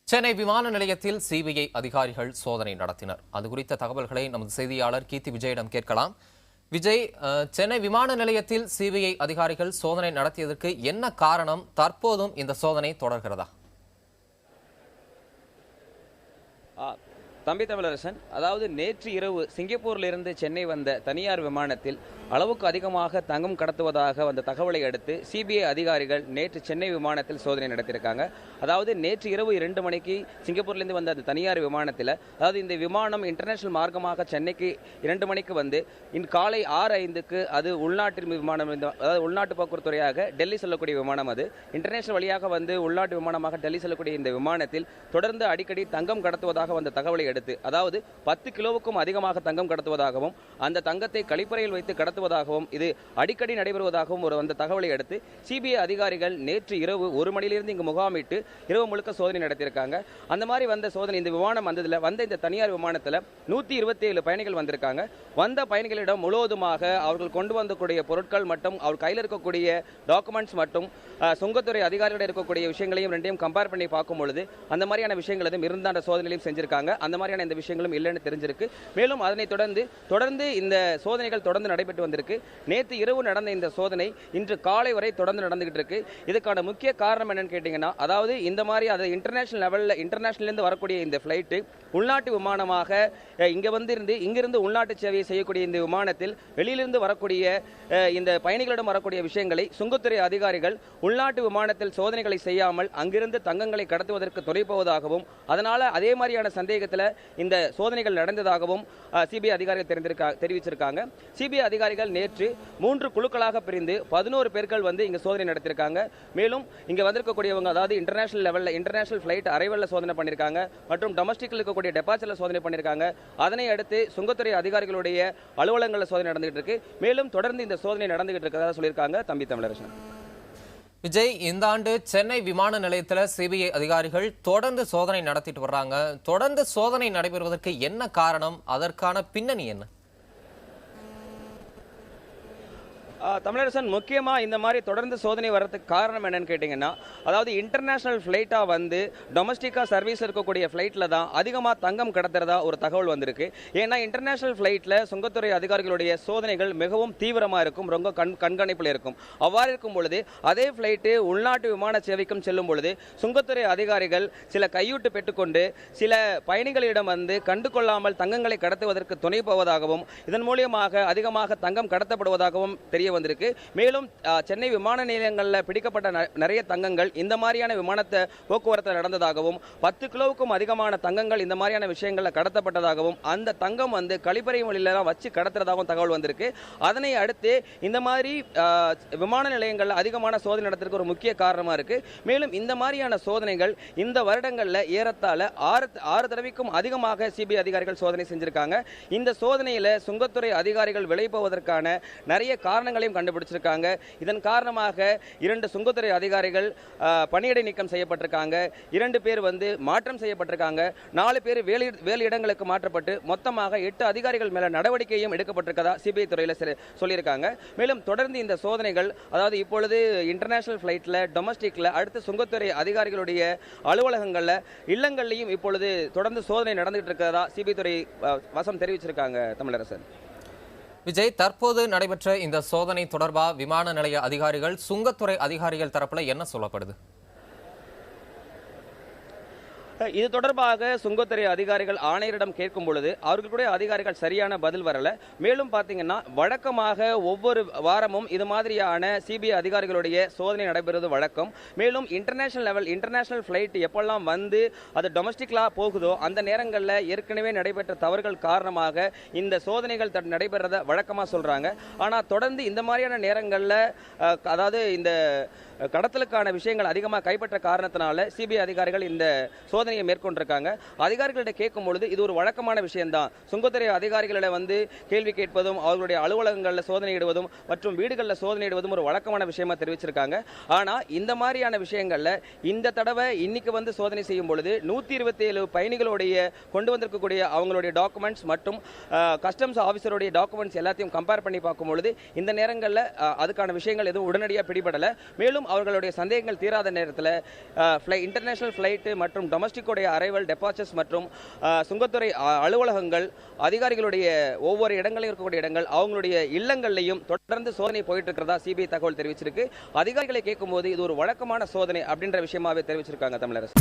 சென்னை விமான நிலையத்தில் சிபிஐ அதிகாரிகள் சோதனை நடத்தினர். அது குறித்த தகவல்களை நமது செய்தியாளர் கீர்த்தி விஜயிடம் கேட்கலாம். விஜய், சென்னை விமான நிலையத்தில் சிபிஐ அதிகாரிகள் சோதனை நடத்தியதற்கு என்ன காரணம்? தற்போதும் இந்த சோதனை தொடர்கிறதா? தம்பி தமிழரசன், அதாவது நேற்று இரவு சிங்கப்பூரிலிருந்து சென்னை வந்த தனியார் விமானத்தில் அளவுக்கு அதிகமாக தங்கம் கடத்துவதாக வந்த தகவலை அடுத்து சிபிஐ அதிகாரிகள் நேற்று சென்னை விமானத்தில் சோதனை நடத்தியிருக்காங்க. அதாவது நேற்று இரவு 2 மணிக்கு சிங்கப்பூர்லேருந்து வந்த அந்த தனியார் விமானத்தில், அதாவது இந்த விமானம் இன்டர்நேஷனல் மார்க்கமாக சென்னைக்கு 2 மணிக்கு வந்து இன்று காலை 6:05க்கு அது உள்நாட்டு விமானம், அதாவது உள்நாட்டு போக்குவரத்து துறையாக டெல்லி செல்லக்கூடிய விமானம். அது இன்டர்நேஷனல் வழியாக வந்து உள்நாட்டு விமானமாக டெல்லி செல்லக்கூடிய இந்த விமானத்தில் தொடர்ந்து அடிக்கடி தங்கம் கடத்துவதாக வந்த தகவலை அடுத்து, அதாவது 10 கிலோவுக்கும் அதிகமாக தங்கம் கடத்துவதாகவும் அந்த தங்கத்தை கழிப்பறையில் வைத்து கடத்துவதாகவும் இது அடிக்கடி நடைபெறுவதாகவும் வந்த தகவலை அடுத்து சிபிஐ அதிகாரிகள் நேற்று இரவு 1 மணியிலிருந்து இங்கு முகாமிட்டு இரவு முழுக்க சோதனை நடத்தியிருக்காங்க. அந்த மாதிரி வந்த சோதனை, இந்த விமானம் வந்த இந்த தனியார் விமானத்தில் 127 பயணிகள் வந்திருக்காங்க. வந்த பயணிகளிடம் முழுவதுமாக அவர்கள் கொண்டு வந்தக்கூடிய பொருட்கள் மற்றும் அவர் கையில் இருக்கக்கூடிய டாக்குமெண்ட்ஸ் மற்றும் சுங்கத்துறை அதிகாரிகளிடம் இருக்கக்கூடிய விஷயங்களையும் ரெண்டையும் கம்பேர் பண்ணி பார்க்கும் பொழுது அந்த மாதிரியான விஷயங்கள் எதுவும் இருந்த அந்த சோதனையிலும் செஞ்சிருக்காங்க. அந்த மாதிரியான இந்த விஷயங்களும் இல்லைன்னு தெரிஞ்சிருக்கு. மேலும் அதனை தொடர்ந்து இந்த சோதனைகள் தொடர்ந்து நடைபெற்று வந்திருக்கு. நேற்று இரவு நடந்த இந்த சோதனை இன்று காலை வரை தொடர்ந்து நடந்துகிட்டு இருக்கு. இதுக்கான முக்கிய காரணம் என்னன்னு கேட்டீங்கன்னா, அதாவது இந்த மாதிரி அது இன்டர்நேஷனல் லெவலில் இன்டர்நேஷனல் வரக்கூடிய இந்த ஃபிளைட்டு உள்நாட்டு விமானமாக இங்கிருந்து உள்நாட்டு சேவையை செய்யக்கூடிய இந்த விமானத்தில் வெளியிலிருந்து வரக்கூடிய இந்த பயணிகளிடம் வரக்கூடிய விஷயங்களை சுங்கத்துறை அதிகாரிகள் உள்நாட்டு விமானத்தில் சோதனைகளை செய்யாமல் அங்கிருந்து தங்கங்களை கடத்துவதற்கு துணை போவதாகவும், அதனால அதே மாதிரியான சந்தேகத்தில் இந்த சோதனைகள் நடந்ததாகவும் சிபிஐ அதிகாரிகள் தெரிவிச்சிருக்காங்க. சிபிஐ அதிகாரிகள் நேற்று 3 குழுக்களாக பிரிந்து 11 பேர்கள் வந்து இங்க சோதனை நடத்திருக்காங்க. மேலும் இங்க வந்திருக்கக்கூடியவங்க, அதாவது இன்டர்நேஷனல் லெவலில் இன்டர்நேஷனல் ஃபிளைட் அரைவல்ல சோதனை பண்ணிருக்காங்க மற்றும் டொமஸ்டிக்ல இருக்கக்கூடிய டெபாசிட்ல சோதனை பண்ணிருக்காங்க. அதனை அடுத்து சுங்கத்துறை அதிகாரிகளுடைய அலுவலகங்களில் சோதனை நடந்துகிட்டு இருக்கு. மேலும் தொடர்ந்து இந்த சோதனை நடந்துகிட்டு இருக்கிறதா சொல்லியிருக்காங்க. தம்பி தமிழரசன். விஜய், இந்த ஆண்டு சென்னை விமான நிலையத்தில் சிபிஐ அதிகாரிகள் தொடர்ந்து சோதனை நடத்திட்டு வர்றாங்க. தொடர்ந்து சோதனை நடைபெறுவதற்கு என்ன காரணம்? அதற்கான பின்னணி என்ன? தமிழரசன், முக்கியமா இந்த மாதிரி தொடர்ந்து சோதனை வர்றதுக்கு காரணம் என்னன்னு கேட்டீங்கன்னா, அதாவது இன்டர்நேஷனல் ஃபிளைட்டா வந்து டொமஸ்டிக்கா சர்வீஸ் இருக்கக்கூடிய ஃபிளைட்ல தான் அதிகமா தங்கம் கடத்துறதா ஒரு தகவல் வந்திருக்கு. ஏன்னா இன்டர்நேஷனல் ஃபிளைட்ல சுங்கத்துறை அதிகாரிகளுடைய சோதனைகள் மிகவும் தீவிரமா இருக்கும், ரொம்ப கண்காணிப்பில் இருக்கும். அவ்வாறு இருக்கும் பொழுது அதே ஃபிளைட்டு உள்நாட்டு விமான சேவைக்கும் செல்லும் பொழுது சுங்கத்துறை அதிகாரிகள் சில கையூட்டு பெற்றுக்கொண்டு சில பயணிகளிடம் வந்து கண்டு கொள்ளாமல் தங்கங்களை கடத்துவதற்கு துணை போவதாகவும், இதன் மூலியமாக அதிகமாக தங்கம் கடத்தப்படுவதாகவும் தெரிய வந்திருக்கு. மேலும் சென்னை விமான நிலையங்களில் பிடிக்கப்பட்ட நிறைய தங்கங்கள் இந்த மாதிரியான விமானத்தை போக்குவரத்து நடந்ததாகவும், 10 கிலோவுக்கும் அதிகமான தங்கங்கள் இந்த மாதிரியான விஷயங்களில் கடத்தப்பட்டதாகவும், அந்த தங்கம் வந்து கழிப்பறை வழியில வச்சு கடத்துறதாகவும் தகவல் வந்திருக்கு. அதனை அடுத்து இந்த மாதிரி விமான நிலையங்களில் அதிகமான சோதனை நடத்துறதுக்கு ஒரு முக்கிய காரணமா இருக்கு. மேலும் இந்த மாதிரியான சோதனைகள் இந்த வருடங்களில் ஏறத்தாழ 6 தடவைக்கும் அதிகமாக சிபிஐ அதிகாரிகள் சோதனை செஞ்சிருக்காங்க. இந்த சோதனையில சுங்கத்துறை அதிகாரிகள் விளைப்பதற்கான நிறைய காரணங்களையும் கண்டுபிடிச்சிருக்காங்க. இதன் காரணமாக 2 சுங்கத்துறை அதிகாரிகள் பணியிடை நீக்கம் செய்யப்பட்டிருக்காங்க. 2 பேர் வந்து மாற்றம் செய்யப்பட்டிருக்காங்க. 4 பேர் வேலை இடங்களுக்கு மாற்றப்பட்டு மொத்தமாக 8 அதிகாரிகள் மேல நடவடிக்கையும் எடுக்கப்பட்டிருக்கதா சிபிஐ துறையில சொல்லியிருக்காங்க. மேலும் தொடர்ந்து இந்த சோதனைகள், அதாவது இப்பொழுது இன்டர்நேஷனல் ஃபிளைட்ல, டொமஸ்டிக்ல, அடுத்து சுங்கத்துறை அதிகாரிகளுடைய அலுவலகங்கள்ல, இல்லங்கள்லையும் இப்பொழுது தொடர்ந்து சோதனை நடந்துகிட்டு இருக்கிறதா சிபிஐ துறை வசம் தெரிவிச்சிருக்காங்க. தமிழரசன். விஜய், தற்போது நடைபெற்ற இந்த சோதனை தொடர்பாக விமான நிலைய அதிகாரிகள், சுங்கத்துறை அதிகாரிகள் தரப்புல என்ன சொல்லப்படுது? இது தொடர்பாக சுங்கத்துறை அதிகாரிகள் ஆணையரிடம் கேட்கும் பொழுது அவர்களுடைய அதிகாரிகள் சரியான பதில் வரல. மேலும் பார்த்தீங்கன்னா, வழக்கமாக ஒவ்வொரு வாரமும் இது மாதிரியான சிபிஐ அதிகாரிகளுடைய சோதனை நடைபெறுவது வழக்கம். மேலும் இன்டர்நேஷனல் ஃபிளைட் எப்பெல்லாம் வந்து அது டொமஸ்டிக்லா போகுதோ அந்த நேரங்களில் ஏற்கனவே நடைபெற்ற தவறுகள் காரணமாக இந்த சோதனைகள் நடைபெறத வழக்கமாக சொல்றாங்க. ஆனால் தொடர்ந்து இந்த மாதிரியான நேரங்களில், அதாவது இந்த கடத்தலுக்கான விஷயங்கள் அதிகமாக கைப்பற்ற காரணத்தினால சிபிஐ அதிகாரிகள் இந்த சோதனையை மேற்கொண்டிருக்காங்க. அதிகாரிகளிடம் கேட்கும் பொழுது இது ஒரு வழக்கமான விஷயம்தான். சுங்கத்துறை அதிகாரிகளிடம் வந்து கேள்வி கேட்பதும், அவர்களுடைய அலுவலகங்களில் சோதனையிடுவதும் மற்றும் வீடுகளில் சோதனையிடுவதும் ஒரு வழக்கமான விஷயமா தெரிவிச்சிருக்காங்க. ஆனால் இந்த மாதிரியான விஷயங்கள்ல இந்த தடவை இன்னைக்கு வந்து சோதனை செய்யும் பொழுது 127 பயணிகளுடைய கொண்டு வந்திருக்கக்கூடிய அவங்களுடைய டாக்குமெண்ட்ஸ் மற்றும் கஸ்டம்ஸ் ஆஃபீஸருடைய டாக்குமெண்ட்ஸ் எல்லாத்தையும் கம்பேர் பண்ணி பார்க்கும் பொழுது இந்த நேரங்களில் அதுக்கான விஷயங்கள் எதுவும் உடனடியாக பிடிபடலை. மேலும் அவர்களுடைய சந்தேகங்கள் தீராத நேரத்தில் இன்டர்நேஷனல் ஃபிளைட் மற்றும் டொமஸ்டிக் கொச்சிக்கோடைய அரைவல் டெபாசிட்ஸ் மற்றும் சுங்கத்துறை அலுவலகங்கள், அதிகாரிகளுடைய ஒவ்வொரு இடங்களிலும் இருக்கக்கூடிய இடங்கள், அவங்களுடைய இல்லங்கள்லையும் தொடர்ந்து சோதனை போயிட்டு இருக்கிறதா சிபிஐ தகவல் தெரிவிச்சிருக்கு. அதிகாரிகளை கேட்கும்போது இது ஒரு வழக்கமான சோதனை அப்படின்ற விஷயமாவே தெரிவிச்சிருக்காங்க தமிழரசு.